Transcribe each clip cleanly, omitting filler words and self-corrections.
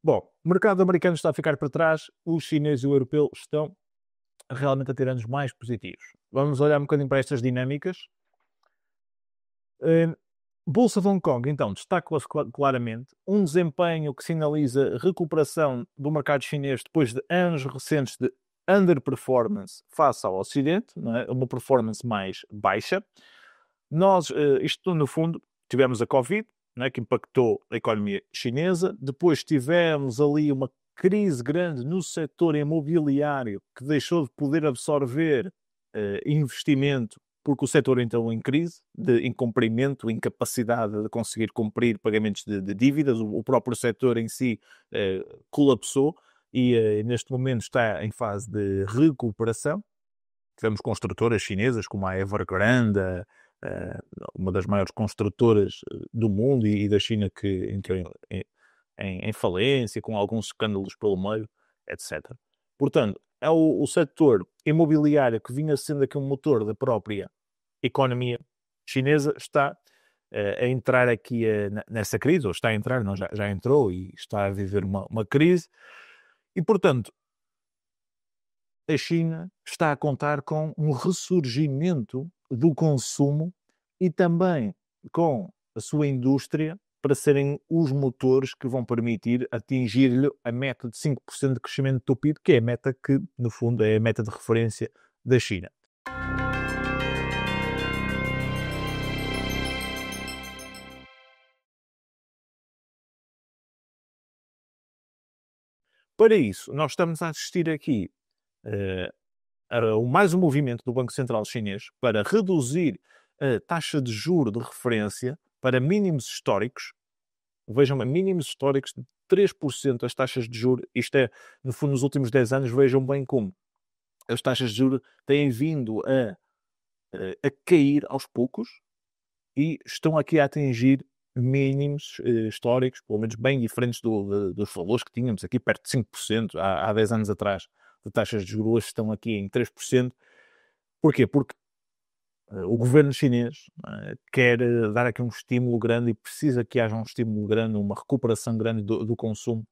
Bom, o mercado americano está a ficar para trás, o chinês e o europeu estão realmente a ter anos mais positivos. Vamos olhar um bocadinho para estas dinâmicas. Bolsa de Hong Kong, então, destaca-se claramente um desempenho que sinaliza recuperação do mercado chinês depois de anos recentes de underperformance face ao Ocidente, não é? Uma performance mais baixa. Isto no fundo, tivemos a Covid, não é? Que impactou a economia chinesa, depois tivemos ali uma crise grande no setor imobiliário que deixou de poder absorver investimento porque o setor entrou em crise, de incumprimento, incapacidade de conseguir cumprir pagamentos de dívidas, o próprio setor em si colapsou e neste momento está em fase de recuperação. Tivemos construtoras chinesas como a Evergrande, uma das maiores construtoras do mundo e da China que entrou em falência, com alguns escândalos pelo meio, etc. Portanto, é o setor imobiliário que vinha sendo aqui um motor da própria economia chinesa está a entrar aqui nessa crise, ou está a entrar, não, já entrou e está a viver uma crise. E, portanto, a China está a contar com um ressurgimento do consumo e também com a sua indústria para serem os motores que vão permitir atingir-lhe a meta de 5% de crescimento do PIB, que é a meta que, no fundo, é a meta de referência da China. Para isso, nós estamos a assistir aqui mais um movimento do Banco Central Chinês para reduzir a taxa de juro de referência para mínimos históricos. Vejam, mínimos históricos de 3% as taxas de juros. Isto é, no fundo, nos últimos 10 anos, vejam bem como as taxas de juros têm vindo a cair aos poucos e estão aqui a atingir mínimos históricos, pelo menos bem diferentes dos valores que tínhamos aqui, perto de 5% há 10 anos atrás, de taxas de juros, estão aqui em 3%. Porquê? Porque o governo chinês quer dar aqui um estímulo grande e precisa que haja um estímulo grande, uma recuperação grande do consumo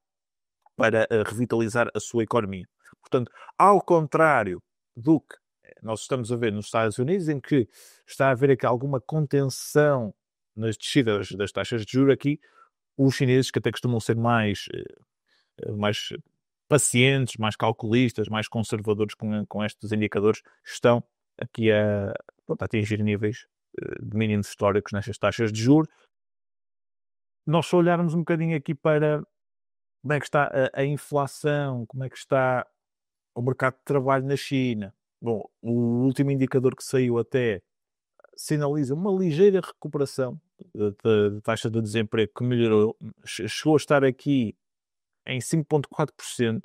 para revitalizar a sua economia. Portanto, ao contrário do que nós estamos a ver nos Estados Unidos, em que está a haver aqui alguma contenção nas descidas das taxas de juros, aqui os chineses, que até costumam ser mais pacientes, mais calculistas, mais conservadores com estes indicadores, estão aqui a atingir níveis de mínimos históricos nestas taxas de juros. Nós só olharmos um bocadinho aqui para como é que está a inflação, como é que está o mercado de trabalho na China. Bom, o último indicador que saiu até sinaliza uma ligeira recuperação da taxa de desemprego que melhorou, chegou a estar aqui em 5,4%,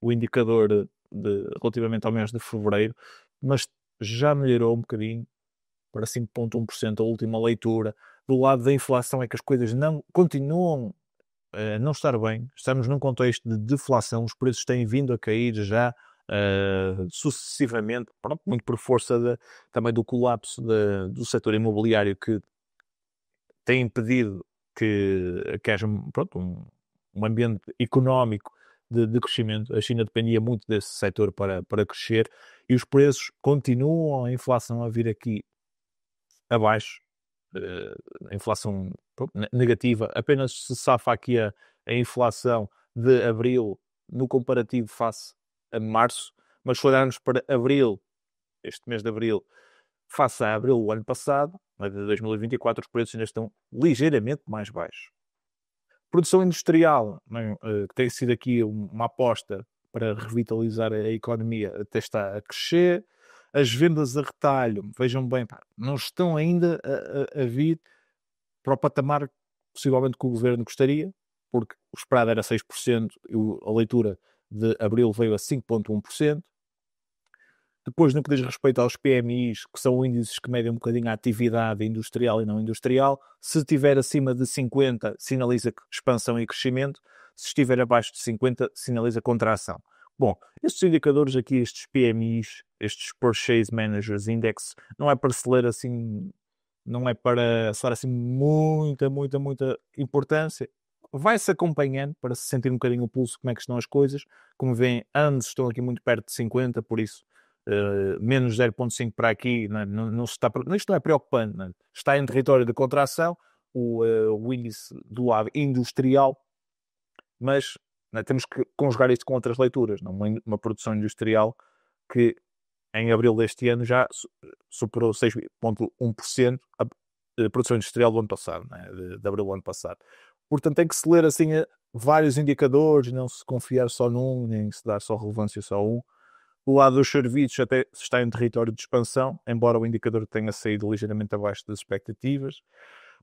o indicador relativamente ao mês de fevereiro, mas já melhorou um bocadinho para 5,1% a última leitura. Do lado da inflação é que as coisas não continuam a não estar bem. Estamos num contexto de deflação, os preços têm vindo a cair já sucessivamente, pronto, muito por força também do colapso do setor imobiliário que tem impedido que haja pronto, um ambiente económico de crescimento. A China dependia muito desse setor para crescer e os preços continuam, a inflação a vir aqui abaixo, a inflação negativa, apenas se safa aqui a inflação de abril no comparativo face a março, mas se olharmos para abril, este mês de abril, face a abril do ano passado, de 2024, os preços ainda estão ligeiramente mais baixos. Produção industrial, que tem sido aqui uma aposta para revitalizar a economia, até está a crescer. As vendas a retalho, vejam bem, não estão ainda a vir para o patamar possivelmente que o governo gostaria, porque o esperado era 6%, e a leitura de abril veio a 5,1%. Depois, no que diz respeito aos PMIs, que são índices que medem um bocadinho a atividade industrial e não industrial, se estiver acima de 50, sinaliza expansão e crescimento. Se estiver abaixo de 50, sinaliza contração. Bom, estes indicadores aqui, estes PMIs, estes Purchase Managers Index, não é para se ler assim, não é para se dar assim muita importância. vai-se acompanhando para se sentir um bocadinho o pulso, como é que estão as coisas. Como veem, anos estão aqui muito perto de 50, por isso menos 0,5 para aqui, não se está, isto não é preocupante, não é? Está em território de contração, o índice do lado industrial, mas temos que conjugar isto com outras leituras, não? Uma produção industrial que em abril deste ano já superou 6,1% a produção industrial do ano passado, né? de abril do ano passado. Portanto, tem que se ler assim vários indicadores, não se confiar só num, nem se dar só relevância só a um. O lado dos serviços até está em território de expansão, embora o indicador tenha saído ligeiramente abaixo das expectativas.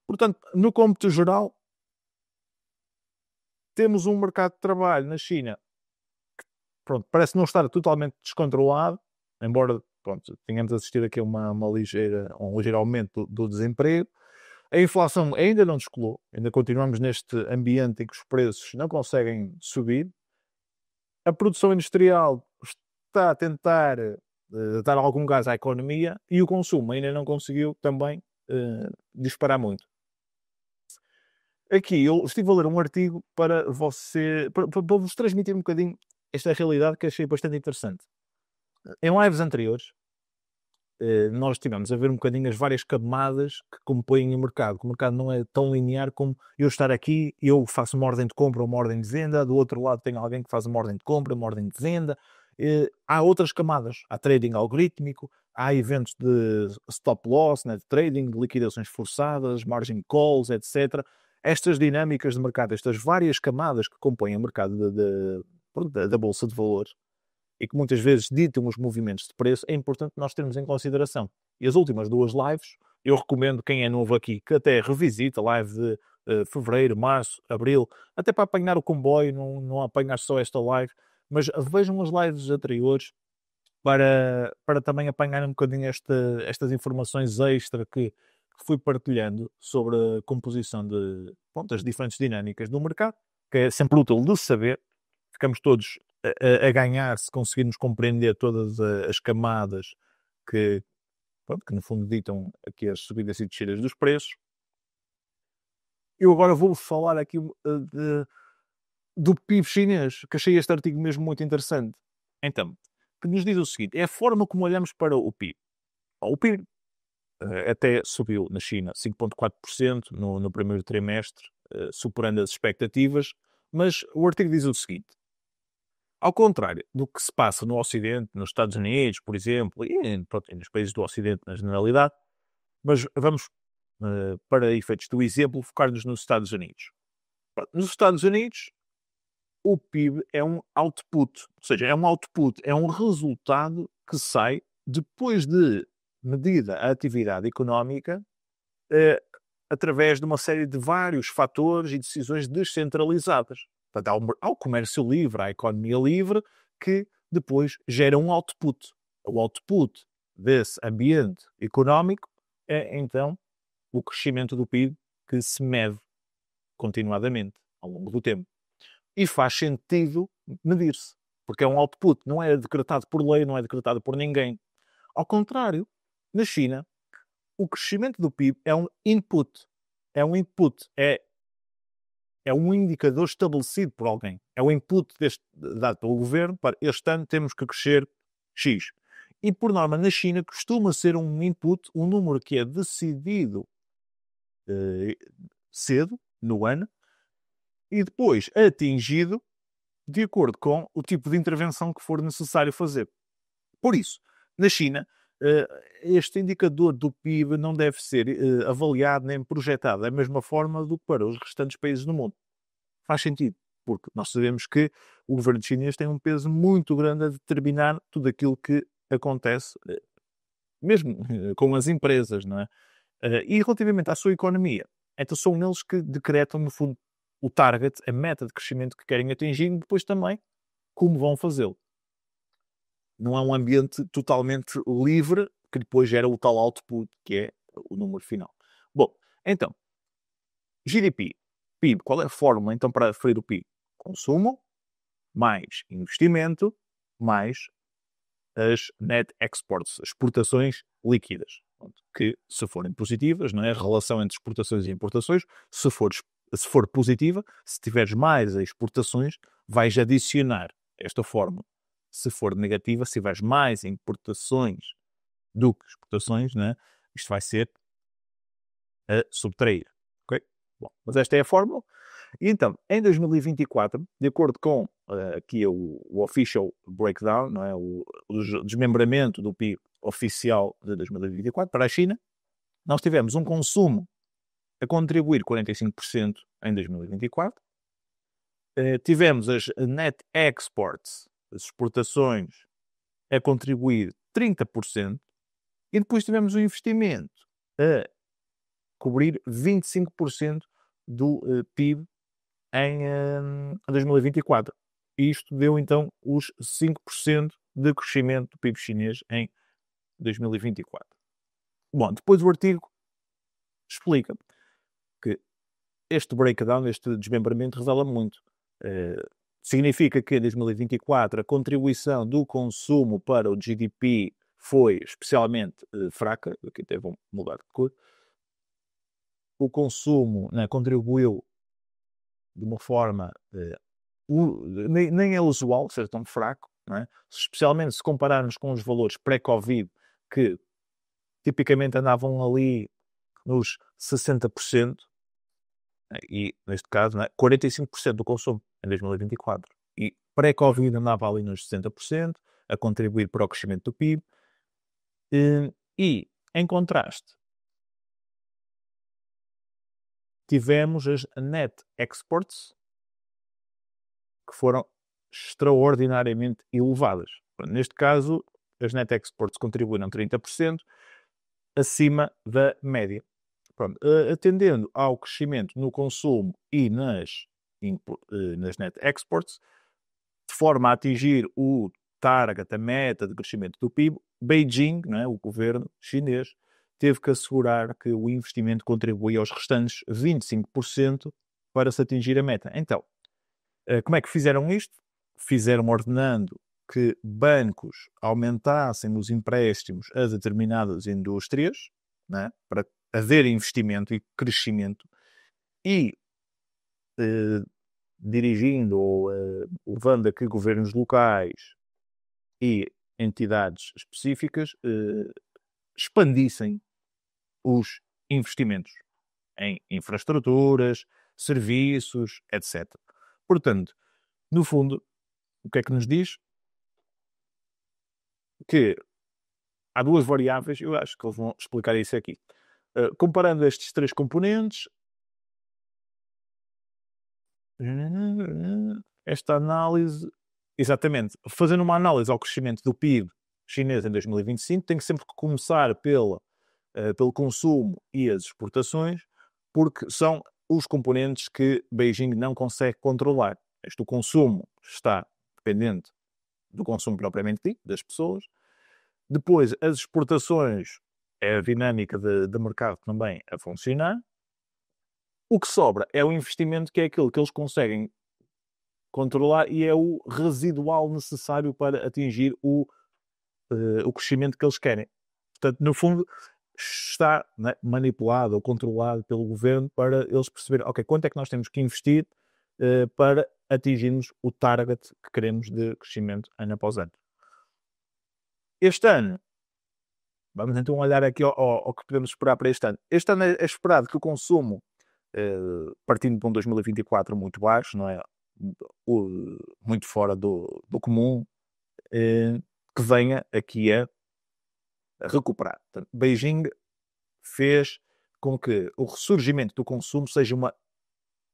Portanto, no cômputo geral, temos um mercado de trabalho na China que, pronto, parece não estar totalmente descontrolado, embora, pronto, tenhamos assistido aqui a um ligeiro aumento do desemprego. A inflação ainda não descolou, ainda continuamos neste ambiente em que os preços não conseguem subir. A produção industrial está a tentar dar algum gás à economia e o consumo ainda não conseguiu também disparar muito. Aqui eu estive a ler um artigo para vos transmitir um bocadinho esta realidade que achei bastante interessante. Em lives anteriores, nós estivemos a ver um bocadinho as várias camadas que compõem o mercado. O mercado não é tão linear como eu estar aqui, eu faço uma ordem de compra ou uma ordem de venda, do outro lado tem alguém que faz uma ordem de compra, uma ordem de venda. Há outras camadas. Há trading algorítmico, há eventos de stop loss, né, de trading, de liquidações forçadas, margin calls, etc. Estas dinâmicas de mercado, estas várias camadas que compõem o mercado da Bolsa de Valores, e que muitas vezes ditam os movimentos de preço, é importante nós termos em consideração. E as últimas duas lives, eu recomendo quem é novo aqui que até revisita a live de fevereiro, março, abril, até para apanhar o comboio, não apanhar só esta live, mas vejam as lives anteriores para também apanhar um bocadinho estas informações extra que fui partilhando sobre a composição das diferentes dinâmicas do mercado, que é sempre útil de saber. Ficamos todos a ganhar se conseguirmos compreender todas as camadas que no fundo ditam aqui as subidas e descidas dos preços. Eu agora vou falar aqui do PIB chinês, que achei este artigo mesmo muito interessante. Então, que nos diz o seguinte, é a forma como olhamos para o PIB. O PIB até subiu na China 5,4% no primeiro trimestre, superando as expectativas, mas o artigo diz o seguinte: ao contrário do que se passa no Ocidente, nos Estados Unidos, por exemplo, e nos países do Ocidente na generalidade, mas vamos, para efeitos do exemplo, focar-nos nos Estados Unidos. Nos Estados Unidos, o PIB é um output, ou seja, é um output, é um resultado que sai depois de medida a atividade económica através de uma série de vários fatores e decisões descentralizadas. Portanto, há o comércio livre, há a economia livre, que depois gera um output. O output desse ambiente económico é, então, o crescimento do PIB que se mede continuadamente ao longo do tempo. E faz sentido medir-se, porque é um output, não é decretado por lei, não é decretado por ninguém. Ao contrário, na China, o crescimento do PIB é um input. É um input, é um indicador estabelecido por alguém. É o input dado pelo governo para este ano temos que crescer X. E, por norma, na China costuma ser um input, um número que é decidido cedo, no ano, e depois atingido de acordo com o tipo de intervenção que for necessário fazer. Por isso, na China, este indicador do PIB não deve ser avaliado nem projetado da mesma forma do que para os restantes países do mundo. Faz sentido, porque nós sabemos que o governo chinês tem um peso muito grande a determinar tudo aquilo que acontece, mesmo com as empresas, não é? E relativamente à sua economia, então são eles que decretam, no fundo, o target, a meta de crescimento que querem atingir e depois também como vão fazê-lo. Não é um ambiente totalmente livre que depois gera o tal output, que é o número final. Bom, então, GDP, PIB, qual é a fórmula então para aferir o PIB? Consumo, mais investimento, mais as net exports, as exportações líquidas, que se forem positivas, não é? A relação entre exportações e importações, se for se for positiva, se tiveres mais exportações, vais adicionar esta fórmula. Se for negativa, se tiveres mais importações do que exportações, né, isto vai ser a subtrair. Okay? Bom, mas esta é a fórmula. E então, em 2024, de acordo com aqui o official breakdown, não é? o desmembramento do PIB oficial de 2024 para a China, nós tivemos um consumo a contribuir 45% em 2024. Tivemos as net exports, as exportações, a contribuir 30%. E depois tivemos o investimento a cobrir 25% do PIB em 2024. E isto deu então os 5% de crescimento do PIB chinês em 2024. Bom, depois o artigo explica que este breakdown, este desmembramento, revela muito. Significa que em 2024 a contribuição do consumo para o GDP foi especialmente fraca. Aqui até vou mudar de cor. O consumo, né, contribuiu de uma forma nem é usual ser tão fraco, não é? Especialmente se compararmos com os valores pré-Covid, que tipicamente andavam ali nos 60%, e neste caso, não é? 45% do consumo em 2024. E pré-Covid andava ali nos 60%, a contribuir para o crescimento do PIB. E, em contraste, tivemos as net exports, que foram extraordinariamente elevadas. Neste caso, as net exports contribuíram 30% acima da média. Pronto, atendendo ao crescimento no consumo e nas net exports, de forma a atingir o target, a meta de crescimento do PIB, Beijing, não é, o governo chinês, teve que assegurar que o investimento contribuía aos restantes 25% para se atingir a meta. Então, como é que fizeram isto? Fizeram ordenando que bancos aumentassem os empréstimos a determinadas indústrias, né, para haver investimento e crescimento, e dirigindo ou levando a que governos locais e entidades específicas expandissem os investimentos em infraestruturas, serviços, etc. Portanto, no fundo, o que é que nos diz? Que há duas variáveis, eu acho que eles vão explicar isso aqui. Comparando estes três componentes, esta análise, exatamente, fazendo uma análise ao crescimento do PIB chinês em 2025, tem que sempre começar pelo consumo e as exportações, porque são os componentes que Beijing não consegue controlar. O consumo está dependente do consumo propriamente dito, das pessoas. Depois, as exportações é a dinâmica de mercado também a funcionar. O que sobra é o investimento, que é aquilo que eles conseguem controlar e é o residual necessário para atingir o crescimento que eles querem. Portanto, no fundo, está, né, manipulado ou controlado pelo governo para eles perceberem, ok, quanto é que nós temos que investir para atingirmos o target que queremos de crescimento ano após ano. Este ano, vamos então olhar aqui ao que podemos esperar para este ano. Este ano é esperado que o consumo, partindo de um 2024 muito baixo, não é? Muito fora do comum, que venha aqui a recuperar. Portanto, Beijing fez com que o ressurgimento do consumo seja uma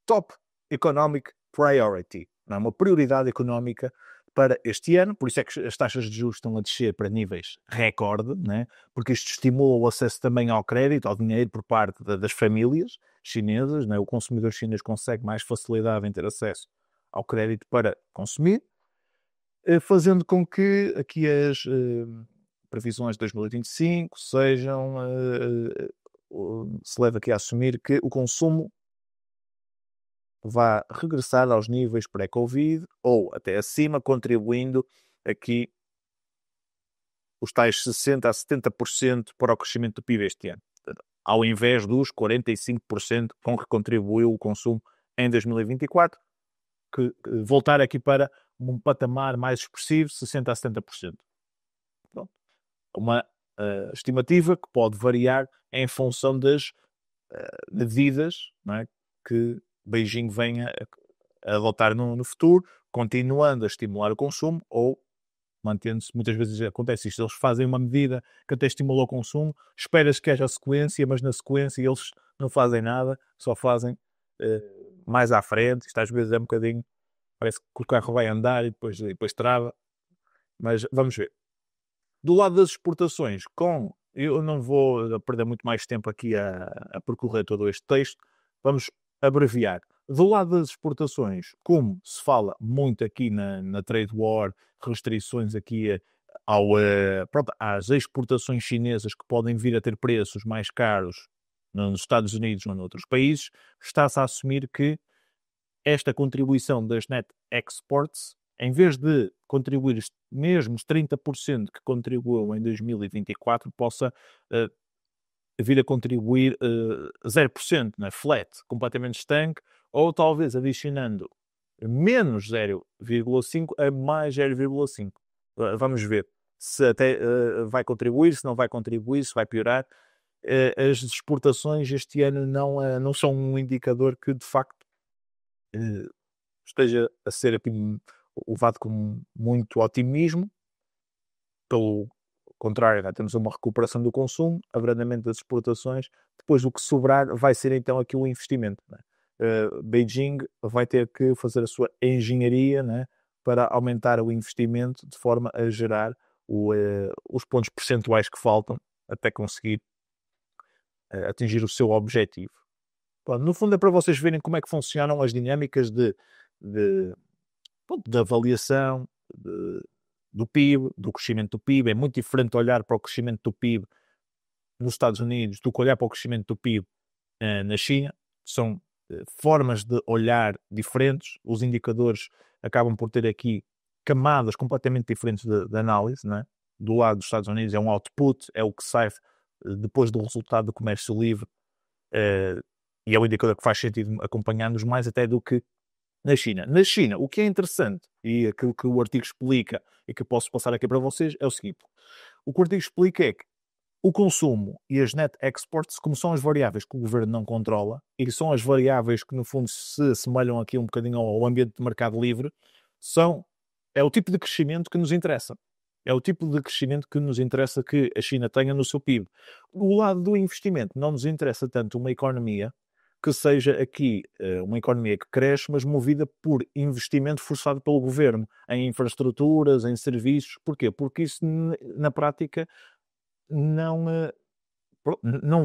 top economic priority, não é? Uma prioridade económica para este ano, por isso é que as taxas de juros estão a descer para níveis recorde, né? Porque isto estimula o acesso também ao crédito, ao dinheiro por parte das famílias chinesas, né? O consumidor chinês consegue mais facilidade em ter acesso ao crédito para consumir, fazendo com que aqui as previsões de 2025 sejam, se leva aqui a assumir que o consumo vai regressar aos níveis pré-Covid ou até acima, contribuindo aqui os tais 60% a 70% para o crescimento do PIB este ano. ao invés dos 45% com que contribuiu o consumo em 2024, que voltar aqui para um patamar mais expressivo, 60% a 70%. Pronto. Uma estimativa que pode variar em função das medidas, não é, que Beijing venha a adotar no futuro, continuando a estimular o consumo ou mantendo-se. Muitas vezes acontece isto, eles fazem uma medida que até estimula o consumo, esperas que haja sequência, mas na sequência eles não fazem nada, só fazem mais à frente. Isto às vezes é um bocadinho, parece que o carro vai andar e depois trava, mas vamos ver. Do lado das exportações, eu não vou perder muito mais tempo aqui a percorrer todo este texto, vamos abreviar. Do lado das exportações, como se fala muito aqui na Trade War, restrições aqui às exportações chinesas que podem vir a ter preços mais caros nos Estados Unidos ou noutros países, está-se a assumir que esta contribuição das net exports, em vez de contribuir mesmo os 30% que contribuiu em 2024, possa vir a contribuir 0%, né? Flat, completamente estanque, ou talvez adicionando menos 0,5 a mais 0,5. Vamos ver se até vai contribuir, se não vai contribuir, se vai piorar. As exportações este ano não são um indicador que de facto esteja a ser aqui levado com muito otimismo. Pelo contrário, né? Temos uma recuperação do consumo, abrandamento das exportações, depois o que sobrar vai ser então aqui o investimento, né? Beijing vai ter que fazer a sua engenharia, né, para aumentar o investimento de forma a gerar os pontos percentuais que faltam até conseguir atingir o seu objetivo. Bom, no fundo é para vocês verem como é que funcionam as dinâmicas de avaliação do PIB, do crescimento do PIB. É muito diferente olhar para o crescimento do PIB nos Estados Unidos do que olhar para o crescimento do PIB na China. São formas de olhar diferentes. Os indicadores acabam por ter aqui camadas completamente diferentes de análise, não é? Do lado dos Estados Unidos é um output, é o que sai depois do resultado do comércio livre, e é o indicador que faz sentido acompanhar-nos mais até do que na China. Na China, o que é interessante, e aquilo que o artigo explica e que eu posso passar aqui para vocês, é o seguinte. O que o artigo explica é que o consumo e as net exports, como são as variáveis que o governo não controla e que são as variáveis que, no fundo, se assemelham aqui um bocadinho ao ambiente de mercado livre, é o tipo de crescimento que nos interessa. É o tipo de crescimento que nos interessa que a China tenha no seu PIB. Do lado do investimento, não nos interessa tanto uma economia que seja aqui uma economia que cresce, mas movida por investimento forçado pelo governo em infraestruturas, em serviços. Porquê? Porque isso, na prática, não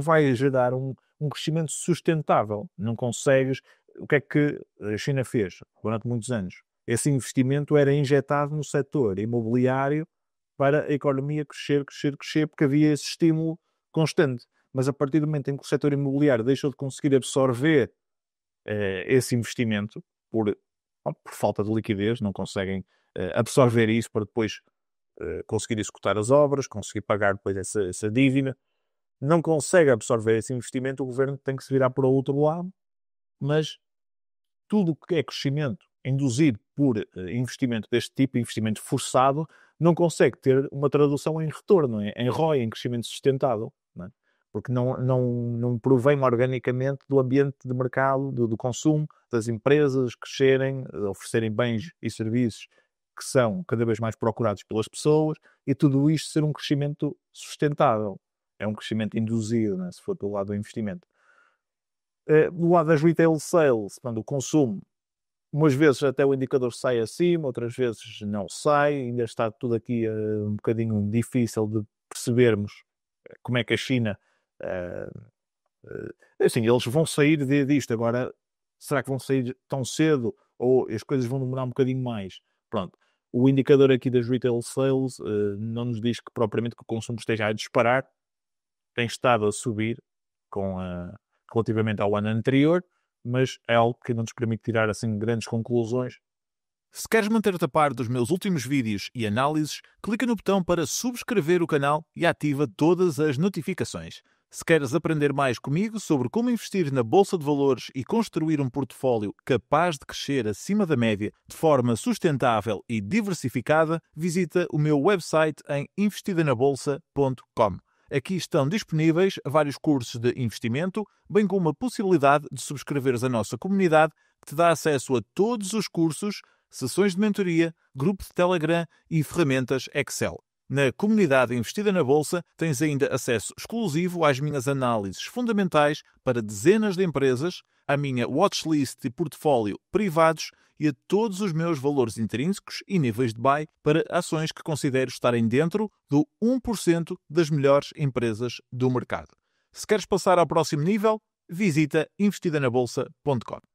vai gerar um crescimento sustentável. Não consegues. O que é que a China fez durante muitos anos? Esse investimento era injetado no setor imobiliário para a economia crescer, porque havia esse estímulo constante. Mas a partir do momento em que o setor imobiliário deixou de conseguir absorver esse investimento por falta de liquidez, não conseguem absorver isso para depois conseguir executar as obras, conseguir pagar depois essa dívida, não consegue absorver esse investimento, o governo tem que se virar para o outro lado, mas tudo o que é crescimento induzido por investimento deste tipo, investimento forçado, não consegue ter uma tradução em retorno, em ROI, em crescimento sustentável, não é? Porque não provém organicamente do ambiente de mercado, do consumo, das empresas crescerem, oferecerem bens e serviços que são cada vez mais procurados pelas pessoas, e tudo isto ser um crescimento sustentável. É um crescimento induzido, né, se for pelo lado do investimento. Do lado das retail sales, quando o consumo, umas vezes até o indicador sai acima, outras vezes não sai, ainda está tudo aqui um bocadinho difícil de percebermos como é que a China... assim, eles vão sair disto. Agora, será que vão sair tão cedo ou as coisas vão demorar um bocadinho mais? Pronto. O indicador aqui das retail sales não nos diz que propriamente que o consumo esteja a disparar. Tem estado a subir relativamente ao ano anterior, mas é algo que não nos permite tirar assim grandes conclusões. Se queres manter-te a par dos meus últimos vídeos e análises, clica no botão para subscrever o canal e ativa todas as notificações. Se queres aprender mais comigo sobre como investir na Bolsa de Valores e construir um portfólio capaz de crescer acima da média de forma sustentável e diversificada, visita o meu website em investidanabolsa.com. Aqui estão disponíveis vários cursos de investimento, bem como a possibilidade de subscreveres a nossa comunidade, que te dá acesso a todos os cursos, sessões de mentoria, grupo de Telegram e ferramentas Excel. Na comunidade Investida na Bolsa, tens ainda acesso exclusivo às minhas análises fundamentais para dezenas de empresas, à minha watchlist e portfólio privados e a todos os meus valores intrínsecos e níveis de buy para ações que considero estarem dentro do 1% das melhores empresas do mercado. Se queres passar ao próximo nível, visita investidanabolsa.com.